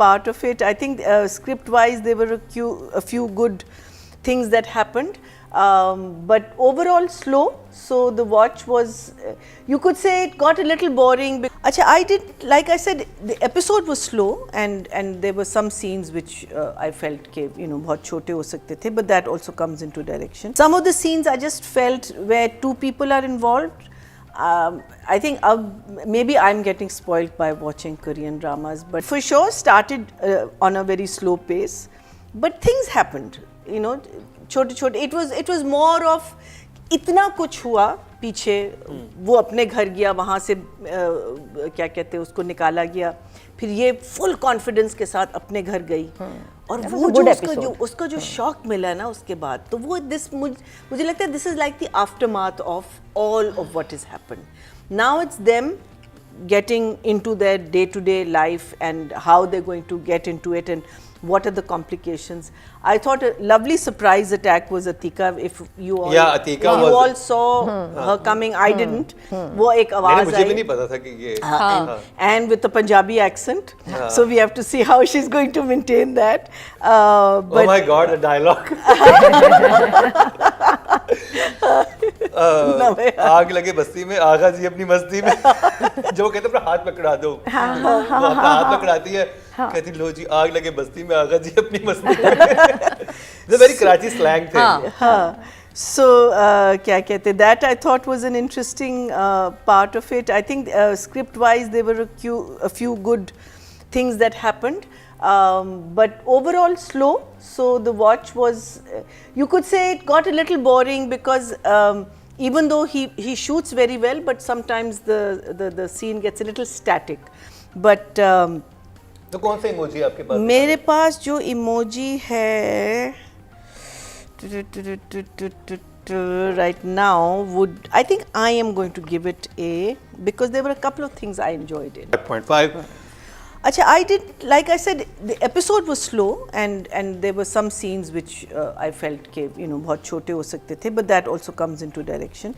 part of it. I think script-wise there were a few good things that happened, but overall slow. So the watch was, you could say it got a little boring. Achha, I did, like I said, the episode was slow, and there were some scenes which I felt ke, bahut chote ho sakte the, but that also comes into direction. Some of the scenes I just felt where two people are involved. I think maybe I'm getting spoiled by watching Korean dramas, but for sure started on a very slow pace, but things happened, छोटे-छोटे. It was more of इतना कुछ हुआ पीछे, वो अपने घर गया, वहाँ से क्या कहते हैं उसको निकाला गया, फिर ये फुल कॉन्फिडेंस के साथ अपने घर गई, और वो जो उसका जो शॉक मिला ना उसके बाद, तो वो मुझे लगता है this is like the aftermath of all of what has happened. Now it's them getting into their day-to-day life and how they're going to get into it and what are the complications. I thought a lovely surprise attack was Atika. If you all, all saw her coming, I didn't. वो एक आवाज आई, मुझे भी नहीं पता था कि ये. And with the Punjabi accent, so we have to see how she's going to maintain that. Oh my God, the dialogue. आग लगे बस्ती में, आगा जी अपनी मस्ती में. जो कहते अपना हाथ पकड़ा दो, वो अपना हाथ पकड़ाती है, कहती लो जी आग लगे बस्ती में, आगा जी अपनी मस्ती में. It's a very Karachi slang thing. So क्या कहते, that I thought was an interesting part of it. I think script wise there were a few good things that happened, but overall slow. So the watch was, you could say it got a little boring because even though he shoots very well, but sometimes the scene gets a little static. But तो कौन सा emoji आपके पास? मेरे पास जो emoji है right now I think I am going to give it A because there were a couple of things I enjoyed in 5.5. Achha, I did, like I said, the episode was slow and there were some scenes which I felt ke, bahut chote ho sakte the, but that also comes into direction.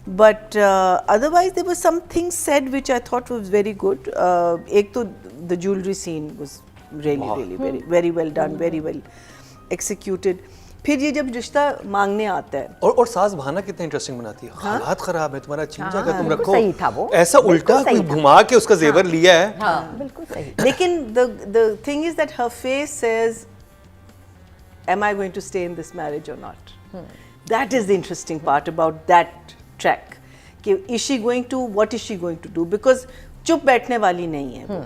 But otherwise there were some things said which I thought was very good. Ek to the jewelry scene was really very well done, very well executed. फिर ये जब रिश्ता मांगने आता है और सास बहाना कितना इंटरेस्टिंग बनाती है. हालात खराब है, तुम्हारा छिन जाएगा, तुम रखो. सही था वो, ऐसा उल्टा कोई घुमा के उसका जेवर लिया है. बिल्कुल सही. लेकिन the thing is that her face says, am I going to stay in this marriage or not? That is the interesting part about that track. कि is she going to, what is she going to do? Because चुप बैठने वाली नहीं है वो,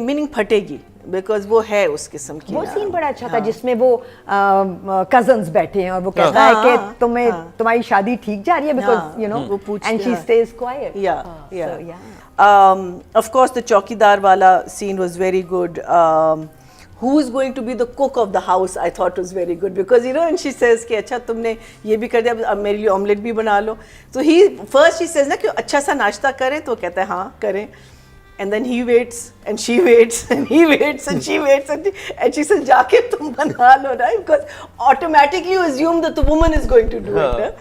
meaning फटेगी, because वो है उस किस्म की. वो सीन बड़ा अच्छा था जिसमें वो कजन्स बैठे हैं और वो कहता है कि तुम्हारी शादी ठीक जा रही है, because you know, and she stage quite. Of course the चौकीदार वाला scene was very good. Who is going to be the cook of the house? I thought was very good because and she says कि अच्छा तुमने ये भी कर दिया, अब मेरे लिए ऑमलेट भी बना लो. So he says ना कि अच्छा सा नाश्ता करें, तो कहता है हाँ करें. And then he waits and she waits and he waits and she waits and she says जाके तुम बना लो ना, because automatically you assume that the woman is going to do it.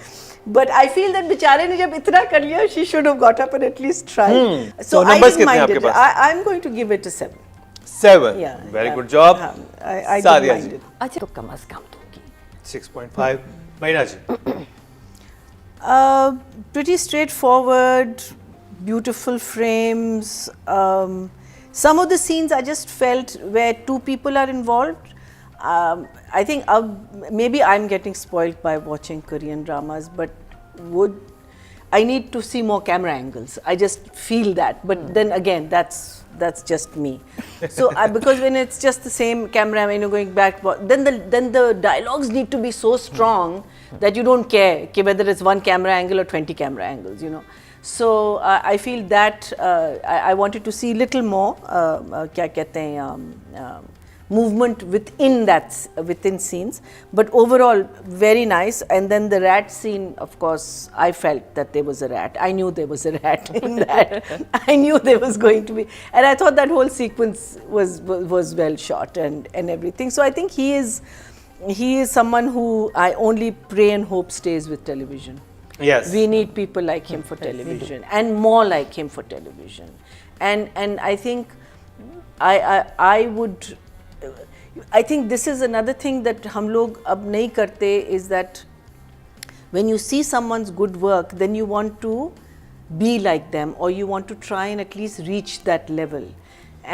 But I feel that बेचारे ने जब इतना कर लिया, she should have got up and at least tried. So I didn't mind it. I'm going to give it a 7. 7. Yeah, very good job. I didn't mind it. अच्छा तो कम से कम दूंगी 6.5. महीना जी. Pretty straightforward, beautiful frames. Some of the scenes I just felt where two people are involved. I think maybe I'm getting spoiled by watching Korean dramas, but I need to see more camera angles. I just feel that, but then again, that's just me. So because when it's just the same camera, going back, then the dialogues need to be so strong that you don't care whether it's one camera angle or 20 camera angles, So I feel that I wanted to see little more क्या कहते हैं movement within scenes, but overall very nice. And then the rat scene, of course, I felt that there was a rat. I knew there was a rat in that. I knew there was going to be, and I thought that whole sequence was well shot and everything. So I think he is someone who I only pray and hope stays with television. Yes, we need people like him for television and more like him for television, and I think I would I think this is another thing that हम लोग अब नहीं करते, is that when you see someone's good work, then you want to be like them, or you want to try and at least reach that level.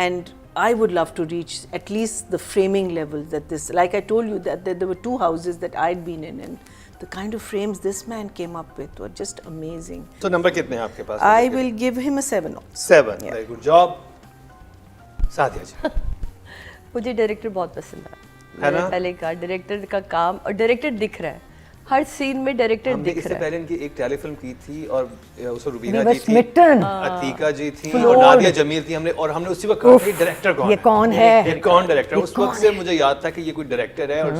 And I would love to reach at least the framing level that this, like I told you that there were 2 houses that I'd been in, and the kind of frames this man came up with were just amazing. तो number कितने हैं आपके पास? I will give him a 7 also. 7. Yeah. Very good job. Sadia जी. मुझे director बहुत पसंद है है ना? मैंने पहले कहा डायरेक्टर का काम, और डायरेक्टर दिख रहा है हर सीन में, डायरेक्टर हमने दिख इससे रहा है। पहले इनकी एक टेलीफिल्म की थी और उसमें रुबीना We were जी थी, smitten. अतीका जी थी और नादिया जमील थी। हमने उसी वक्त कहा कि डायरेक्टर कौन ये है? कौन है? ये कौन डायरेक्टर? उस वक्त से मुझे याद था कि ये कोई डायरेक्टर है और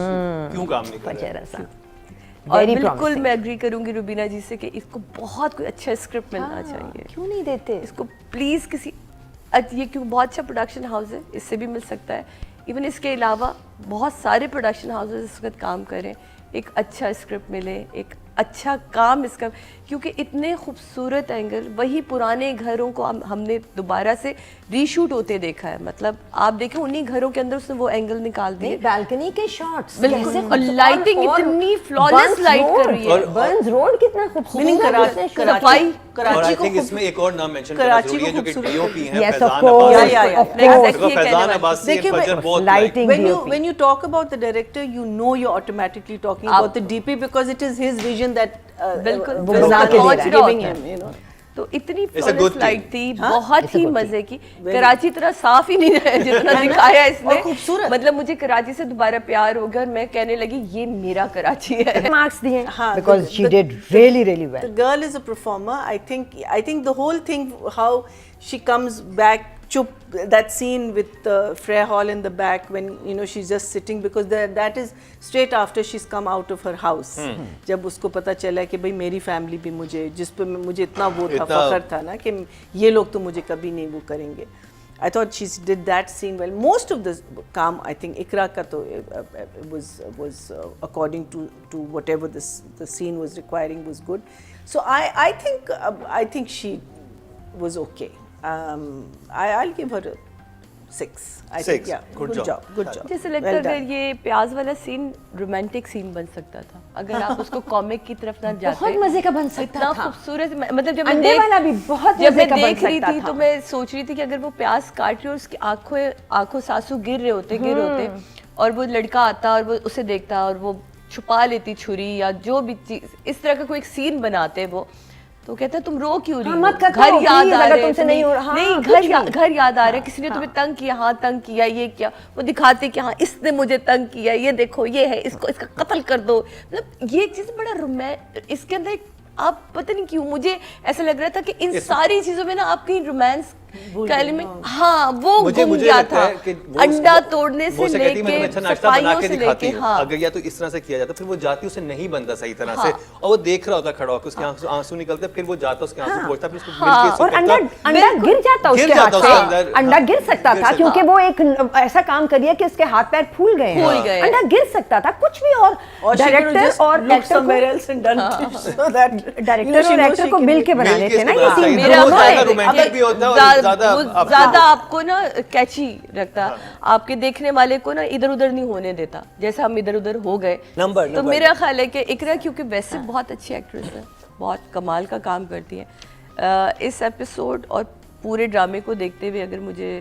क्यों काम नहीं कर रहा है। जरा सा और Very बिल्कुल promising. मैं एग्री करूंगी रुबीना जी से कि इसको बहुत कोई अच्छा स्क्रिप्ट मिलना चाहिए। क्यों नहीं देते? इसको प्लीज़ किसी ये क्यों बहुत अच्छा प्रोडक्शन हाउस है, इससे भी मिल सकता है। इवन इसके अलावा बहुत सारे प्रोडक्शन हाउसेस इस वक्त काम करें, एक अच्छा स्क्रिप्ट मिले, एक अच्छा काम इसका, क्योंकि इतने खूबसूरत एंगल वही पुराने घरों को हमने दोबारा से रीशूट होते देखा है। मतलब आप देखें उन्हीं घरों के अंदर उसने वो एंगल निकाल दिए, बालकनी के शॉट्स बिल्कुल, और लाइटिंग इतनी फ्लॉलेस लाइट कर रही है। बर्न्स रोड कितना खूबसूरत सफाई और आई थिंक इसमें एक और नाम मेंशन करना कराची जरूरी है जो कि खूबसूरत डीओपी हैं Yes, of Faizan course. Abbasi. Yeah, yeah, of course. देखो फैजान अब्बासी देखिए, फजर बहुत lighting like- when you talk about the director, you know you're automatically talking about the DP because it is his vision that बिल्कुल, वो बना के दे रहा है। giving him, you know. तो इतनी It's a flawless good light thing. थी, हाँ? बहुत ही मजे की। कराची इतना साफ ही नहीं है जितना दिखाया इसने, और खूबसूरत। मतलब मुझे कराची से दोबारा प्यार हो गया और मैं कहने लगी ये मेरा कराची है। मार्क्स दिए हाँ, because she the- did really The well. girl is a performer. I think the whole thing, how she comes back, chup, that scene with Freya Hall in the back when she's just sitting, because that is straight after she's come out of her house. जब उसको पता चला कि भाई मेरी family भी मुझे, जिस पे मुझे इतना वो था, फख्र था ना कि ये लोग तो मुझे कभी नहीं वो करेंगे. I thought she did that scene well. Most of the काम, I think Ikra ka to was according to whatever the scene was requiring was good. So I think she was okay. I'll give her a 6. I think, 6. yeah, Good job. good job. जैसे लगता है Well अगर done. ये प्याज वाला scene romantic scene बन सकता था, अगर आप उसको कॉमिक की तरफ ना जाते। बहुत मजे का बन सकता इतना था। खूबसूरत, मतलब जब मैं अंडे वाला भी बहुत जब मजे मैं का बन देख रही सकता थी था। तो मैं सोच रही थी कि अगर वो प्याज काट रही और उसकी आंखों से आंसू गिर रहे होते और वो लड़का आता और वो उसे देखता और वो छुपा लेती छुरी या जो भी चीज, इस तरह का कोई सीन बनाते वो, तो कहता है तुम रो क्यों रही हो? मत करो, घर याद please, आ अगर रहे तुमसे नहीं हो रहा, हाँ, नहीं, कुछ नहीं। घर याद आ रहे हैं, किसी ने तुम्हें तंग किया, हाँ तंग किया, ये किया, वो दिखाते कि हाँ इसने मुझे तंग किया, ये देखो ये है, इसका कत्ल कर दो। मतलब ये चीज बड़ा इसके अंदर आप पता नहीं क्यों मुझे ऐसा लग रहा था कि इन सारी चीजों में ना आप कहीं रोमांस का एलिमेंट, हाँ वो गुम गया था। अंडा तोड़ने से लेके सफाइयों से लेके, हाँ अगर या तो इस तरह से किया जाता फिर वो जाती उसे नहीं बनता सही तरह से, और वो देख रहा होता खड़ा होकर, उसके आंसू निकलते, फिर वो जाता उसके आंसू पोंछता, फिर उसको मिलके और अंडा गिर जाता उसके हाथ से, अंडा गिर सकता था क्योंकि वो एक ऐसा काम करिए कि उसके हाथ पैर फूल गए, अंडा गिर सकता था, कुछ भी। और डायरेक्टर और डायरेक्टर और एक्टर को मिल के बनाने थे ना ये सीन। रोमांटिक भी होता है और ज्यादा आपको ना कैची रखता, आपके देखने वाले को ना इधर उधर नहीं होने देता, जैसा हम इधर उधर हो गए। तो मेरा ख्याल है कि इकरा क्योंकि वैसे बहुत अच्छी एक्ट्रेस है, बहुत कमाल का काम करती है, इस एपिसोड और पूरे ड्रामे को देखते हुए अगर मुझे